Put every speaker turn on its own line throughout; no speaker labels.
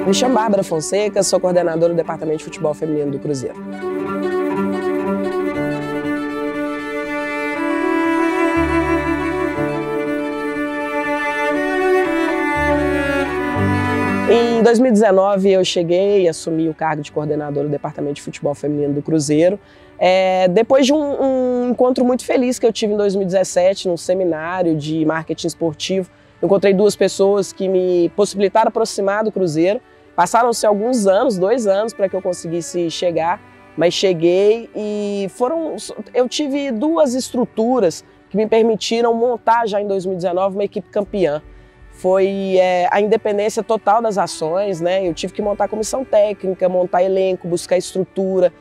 Me chamo Bárbara Fonseca, sou coordenadora do Departamento de Futebol Feminino do Cruzeiro. Em 2019 eu cheguei e assumi o cargo de coordenadora do Departamento de Futebol Feminino do Cruzeiro, depois de um encontro muito feliz que eu tive em 2017, num seminário de marketing esportivo. Eu encontrei duas pessoas que me possibilitaram aproximar do Cruzeiro. Passaram-se alguns anos, 2 anos, para que eu conseguisse chegar, mas cheguei e eu tive 2 estruturas que me permitiram montar já em 2019 uma equipe campeã. Foi a independência total das ações, né? Eu tive que montar comissão técnica, montar elenco, buscar estrutura,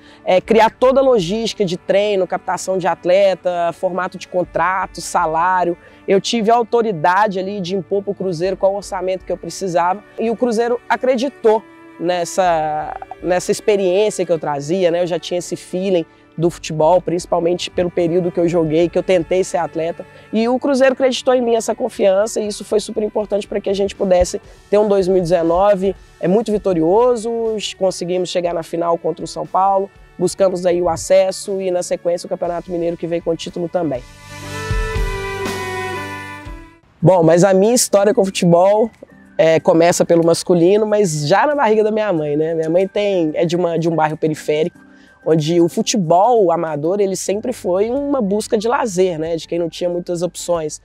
criar toda a logística de treino, captação de atleta, formato de contrato, salário. Eu tive a autoridade ali de impor para o Cruzeiro qual o orçamento que eu precisava e o Cruzeiro acreditou nessa experiência que eu trazia, né? Eu já tinha esse feeling do futebol, principalmente pelo período que eu joguei, que eu tentei ser atleta. E o Cruzeiro acreditou em mim essa confiança e isso foi super importante para que a gente pudesse ter um 2019 muito vitorioso. Conseguimos chegar na final contra o São Paulo, buscamos aí o acesso e na sequência o Campeonato Mineiro que veio com o título também. Bom, mas a minha história com o futebol começa pelo masculino, mas já na barriga da minha mãe, né? Minha mãe é de um bairro periférico, onde o futebol amador ele sempre foi uma busca de lazer, né, de quem não tinha muitas opções.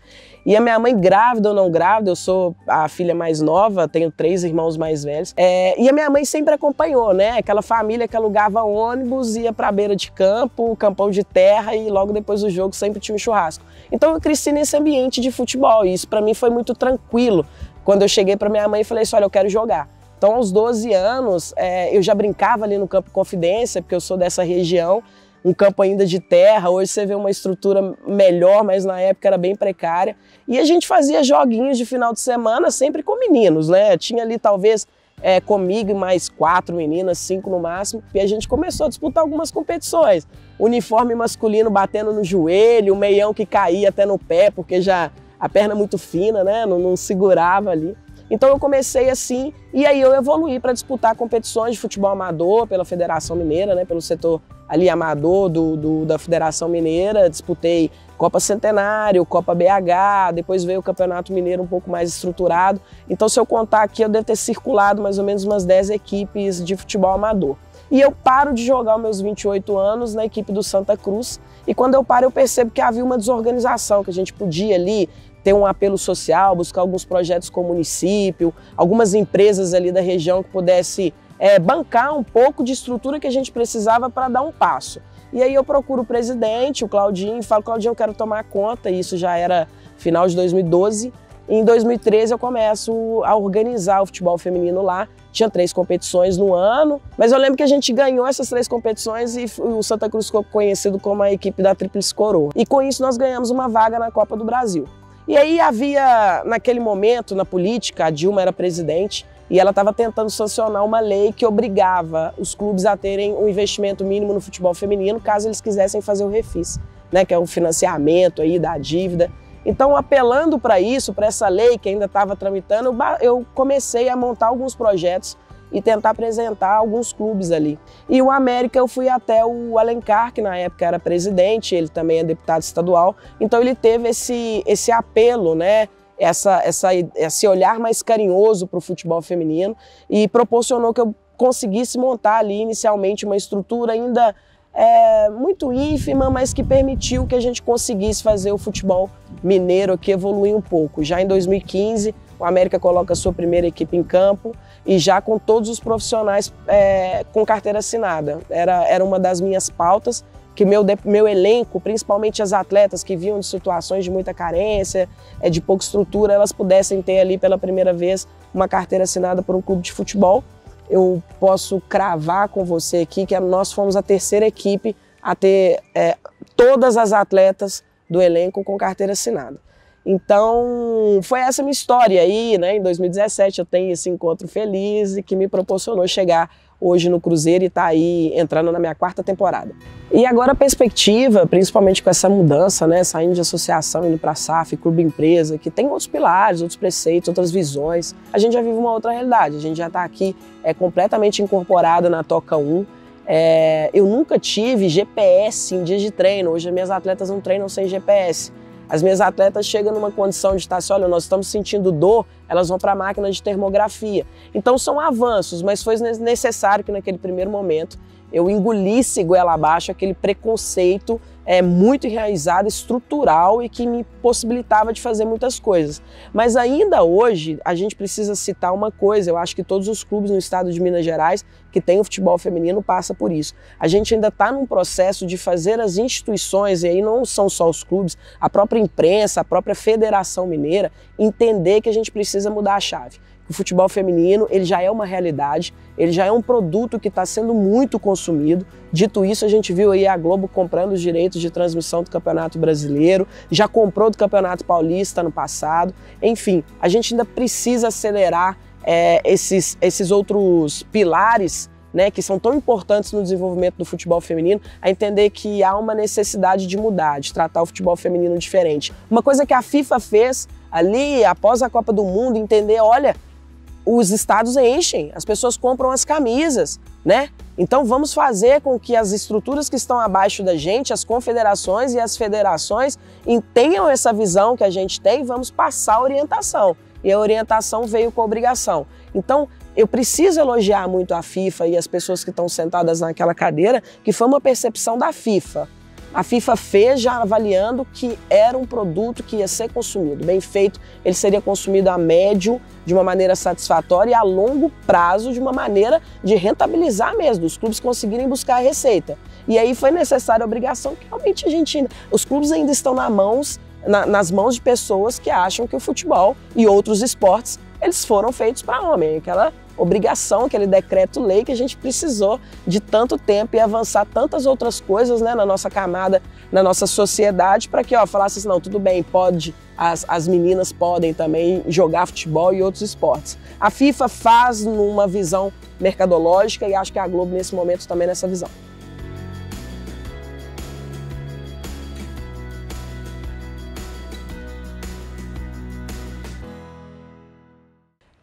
E a minha mãe, grávida ou não grávida, eu sou a filha mais nova, tenho 3 irmãos mais velhos, e a minha mãe sempre acompanhou, né, aquela família que alugava ônibus, ia para a beira de campo, campão de terra e logo depois do jogo sempre tinha um churrasco. Então eu cresci nesse ambiente de futebol e isso para mim foi muito tranquilo. Quando eu cheguei para minha mãe e falei assim, olha, eu quero jogar. Então, aos 12 anos, eu já brincava ali no Campo Confidência, porque eu sou dessa região, um campo ainda de terra. Hoje você vê uma estrutura melhor, mas na época era bem precária. E a gente fazia joguinhos de final de semana sempre com meninos, né? Tinha ali talvez comigo e mais 4 meninas, 5 no máximo, e a gente começou a disputar algumas competições. Uniforme masculino batendo no joelho, o meião que caía até no pé, porque já a perna muito fina, né? Não segurava ali. Então eu comecei assim e aí eu evoluí para disputar competições de futebol amador pela Federação Mineira, né, pelo setor ali amador da Federação Mineira. Disputei Copa Centenário, Copa BH, depois veio o Campeonato Mineiro um pouco mais estruturado. Então se eu contar aqui eu devo ter circulado mais ou menos umas 10 equipes de futebol amador. E eu paro de jogar aos meus 28 anos na equipe do Santa Cruz e quando eu paro eu percebo que havia uma desorganização, que a gente podia ali ter um apelo social, buscar alguns projetos com o município, algumas empresas ali da região que pudesse bancar um pouco de estrutura que a gente precisava para dar um passo. E aí eu procuro o presidente, o Claudinho, e falo, Claudinho, eu quero tomar conta, e isso já era final de 2012. E em 2013 eu começo a organizar o futebol feminino lá. Tinha 3 competições no ano, mas eu lembro que a gente ganhou essas 3 competições e o Santa Cruz ficou conhecido como a equipe da Tríplice Coroa. E com isso nós ganhamos uma vaga na Copa do Brasil. E aí havia, naquele momento, na política, a Dilma era presidente e ela estava tentando sancionar uma lei que obrigava os clubes a terem um investimento mínimo no futebol feminino caso eles quisessem fazer o refis, né, que é o financiamento aí da dívida. Então, apelando para isso, para essa lei que ainda estava tramitando, eu comecei a montar alguns projetos e tentar apresentar alguns clubes ali. E o América eu fui até o Alencar, que na época era presidente, ele também é deputado estadual, então ele teve esse apelo, né, esse olhar mais carinhoso para o futebol feminino e proporcionou que eu conseguisse montar ali inicialmente uma estrutura ainda muito ínfima, mas que permitiu que a gente conseguisse fazer o futebol mineiro aqui evoluir um pouco. Já em 2015, o América coloca a sua primeira equipe em campo e já com todos os profissionais com carteira assinada. Era uma das minhas pautas, que meu elenco, principalmente as atletas que vinham de situações de muita carência, de pouca estrutura, elas pudessem ter ali pela primeira vez uma carteira assinada por um clube de futebol. Eu posso cravar com você aqui que nós fomos a 3ª equipe a ter todas as atletas do elenco com carteira assinada. Então, foi essa minha história aí, né? Em 2017 eu tenho esse encontro feliz e que me proporcionou chegar hoje no Cruzeiro e está aí entrando na minha 4ª temporada. E agora a perspectiva, principalmente com essa mudança, né, saindo de associação, indo para a SAF, clube empresa, que tem outros pilares, outros preceitos, outras visões, a gente já vive uma outra realidade, a gente já está aqui completamente incorporado na Toca 1. Eu nunca tive GPS em dias de treino, hoje as minhas atletas não treinam sem GPS. As minhas atletas chegam numa condição de estar assim, olha, nós estamos sentindo dor, elas vão para a máquina de termografia. Então são avanços, mas foi necessário que naquele primeiro momento eu engolisse goela abaixo aquele preconceito muito enraizado, estrutural e que me possibilitava de fazer muitas coisas. Mas ainda hoje a gente precisa citar uma coisa, eu acho que todos os clubes no estado de Minas Gerais que tem o futebol feminino passa por isso. A gente ainda está num processo de fazer as instituições, e aí não são só os clubes, a própria imprensa, a própria Federação Mineira, entender que a gente precisa mudar a chave. O futebol feminino ele já é uma realidade, ele já é um produto que está sendo muito consumido. Dito isso, a gente viu aí a Globo comprando os direitos de transmissão do Campeonato Brasileiro, já comprou do Campeonato Paulista no passado. Enfim, a gente ainda precisa acelerar esses outros pilares, né, que são tão importantes no desenvolvimento do futebol feminino, a entender que há uma necessidade de mudar, de tratar o futebol feminino diferente. Uma coisa que a FIFA fez ali, após a Copa do Mundo, entender, olha, os estados enchem, as pessoas compram as camisas, né? Então vamos fazer com que as estruturas que estão abaixo da gente, as confederações e as federações, tenham essa visão que a gente tem e vamos passar a orientação. E a orientação veio com obrigação. Então eu preciso elogiar muito a FIFA e as pessoas que estão sentadas naquela cadeira, que foi uma percepção da FIFA. A FIFA fez já avaliando que era um produto que ia ser consumido. Bem feito, ele seria consumido a médio, de uma maneira satisfatória, e a longo prazo, de uma maneira de rentabilizar mesmo, os clubes conseguirem buscar a receita. E aí foi necessária a obrigação que realmente os clubes ainda estão nas mãos de pessoas que acham que o futebol e outros esportes eles foram feitos para homem. Aquela obrigação, aquele decreto-lei que a gente precisou de tanto tempo e avançar tantas outras coisas, né, na nossa camada, na nossa sociedade, para que falasse assim, não, tudo bem, pode, as meninas podem também jogar futebol e outros esportes. A FIFA faz numa visão mercadológica e acho que a Globo nesse momento também nessa visão.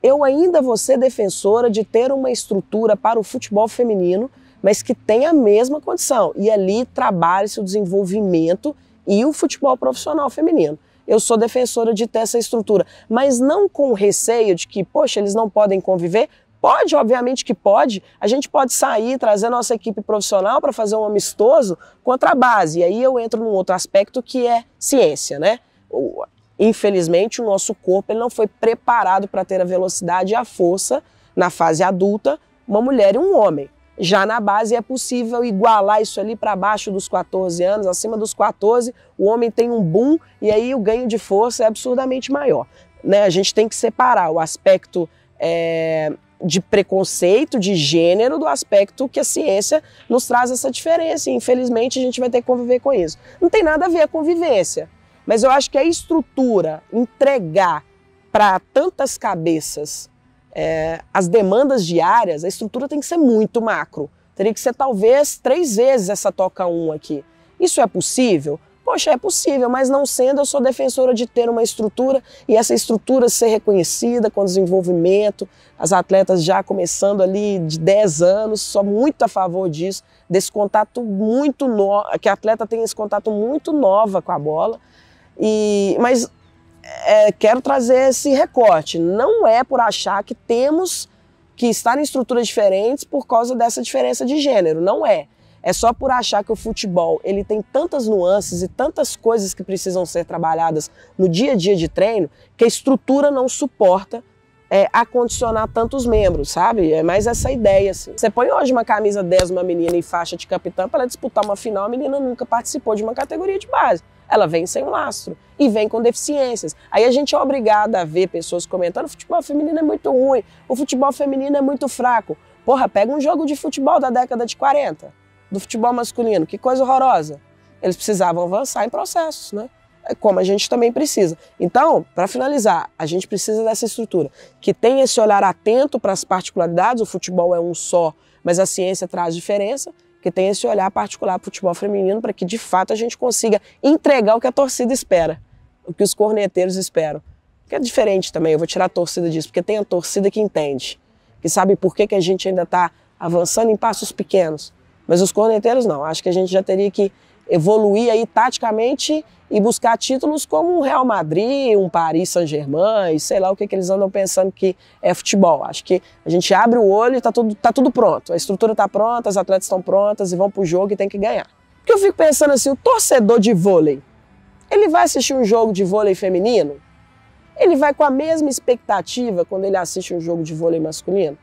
Eu ainda vou ser defensora de ter uma estrutura para o futebol feminino, mas que tenha a mesma condição. E ali trabalhe-se o desenvolvimento e o futebol profissional feminino. Eu sou defensora de ter essa estrutura, mas não com receio de que, poxa, eles não podem conviver. Pode, obviamente que pode. A gente pode sair, trazer nossa equipe profissional para fazer um amistoso contra a base. E aí eu entro num outro aspecto que é ciência, né? Infelizmente, o nosso corpo ele não foi preparado para ter a velocidade e a força, na fase adulta, uma mulher e um homem. Já na base é possível igualar isso ali para baixo dos 14 anos, acima dos 14, o homem tem um boom e aí o ganho de força é absurdamente maior. Né? A gente tem que separar o aspecto de preconceito, de gênero, do aspecto que a ciência nos traz essa diferença e infelizmente a gente vai ter que conviver com isso. Não tem nada a ver a convivência. Mas eu acho que a estrutura, entregar para tantas cabeças as demandas diárias, a estrutura tem que ser muito macro. Teria que ser talvez 3 vezes essa Toca 1 aqui. Isso é possível? Poxa, é possível, mas não sendo, eu sou defensora de ter uma estrutura e essa estrutura ser reconhecida com desenvolvimento, as atletas já começando ali de 10 anos, sou muito a favor disso, desse contato muito novo, que a atleta tenha esse contato muito nova com a bola. Mas quero trazer esse recorte, não é por achar que temos que estar em estruturas diferentes por causa dessa diferença de gênero, não é. É só por achar que o futebol ele tem tantas nuances e tantas coisas que precisam ser trabalhadas no dia a dia de treino que a estrutura não suporta acondicionar tantos membros, sabe? É mais essa ideia, assim. Você põe hoje uma camisa 10, uma menina em faixa de capitã para ela disputar uma final, a menina nunca participou de uma categoria de base. Ela vem sem um lastro e vem com deficiências. Aí a gente é obrigado a ver pessoas comentando: o futebol feminino é muito ruim, o futebol feminino é muito fraco. Porra, pega um jogo de futebol da década de 40, do futebol masculino, que coisa horrorosa. Eles precisavam avançar em processos, né? Como a gente também precisa. Então, para finalizar, a gente precisa dessa estrutura, que tenha esse olhar atento para as particularidades, o futebol é um só, mas a ciência traz diferença, que tem esse olhar particular para o futebol feminino para que de fato a gente consiga entregar o que a torcida espera, o que os corneteiros esperam. Que é diferente também, eu vou tirar a torcida disso, porque tem a torcida que entende, que sabe por que a gente ainda está avançando em passos pequenos. Mas os corneteiros não, acho que a gente já teria que evoluir aí taticamente e buscar títulos como um Real Madrid, um Paris Saint-Germain, sei lá o que eles andam pensando que é futebol. Acho que a gente abre o olho e tá tudo pronto, a estrutura está pronta, as atletas estão prontas e vão pro jogo e tem que ganhar. Porque eu fico pensando assim, o torcedor de vôlei, ele vai assistir um jogo de vôlei feminino? Ele vai com a mesma expectativa quando ele assiste um jogo de vôlei masculino?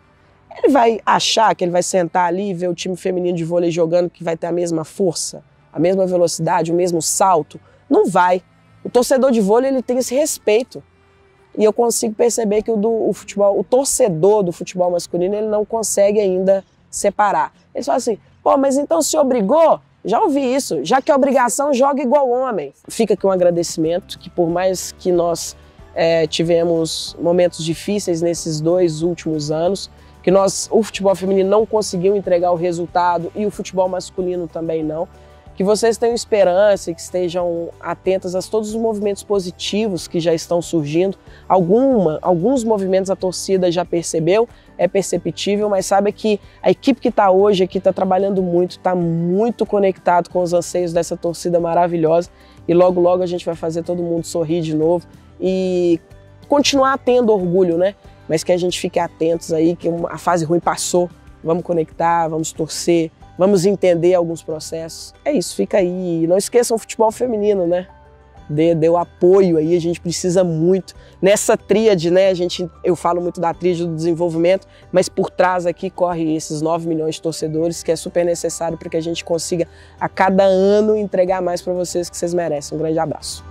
Ele vai achar que ele vai sentar ali e ver o time feminino de vôlei jogando que vai ter a mesma força, a mesma velocidade, o mesmo salto? Não vai. O torcedor de vôlei ele tem esse respeito. E eu consigo perceber que o torcedor do futebol masculino ele não consegue ainda separar. Eles falam assim, pô, mas então se obrigou? Já ouvi isso, já que é obrigação, joga igual homem. Fica aqui um agradecimento que por mais que nós tivemos momentos difíceis nesses 2 últimos anos, que o futebol feminino não conseguiu entregar o resultado e o futebol masculino também não, que vocês tenham esperança e que estejam atentas a todos os movimentos positivos que já estão surgindo. Alguns movimentos a torcida já percebeu, é perceptível, mas sabe que a equipe que está hoje aqui está trabalhando muito, está muito conectado com os anseios dessa torcida maravilhosa e logo logo a gente vai fazer todo mundo sorrir de novo e continuar tendo orgulho, né? Mas que a gente fique atentos aí, que a fase ruim passou, vamos conectar, vamos torcer, vamos entender alguns processos. É isso, fica aí. Não esqueçam o futebol feminino, né? Dê o apoio aí, a gente precisa muito. Nessa tríade, né? Eu falo muito da tríade do desenvolvimento, mas por trás aqui corre esses 9 milhões de torcedores, que é super necessário para que a gente consiga a cada ano entregar mais para vocês que vocês merecem. Um grande abraço.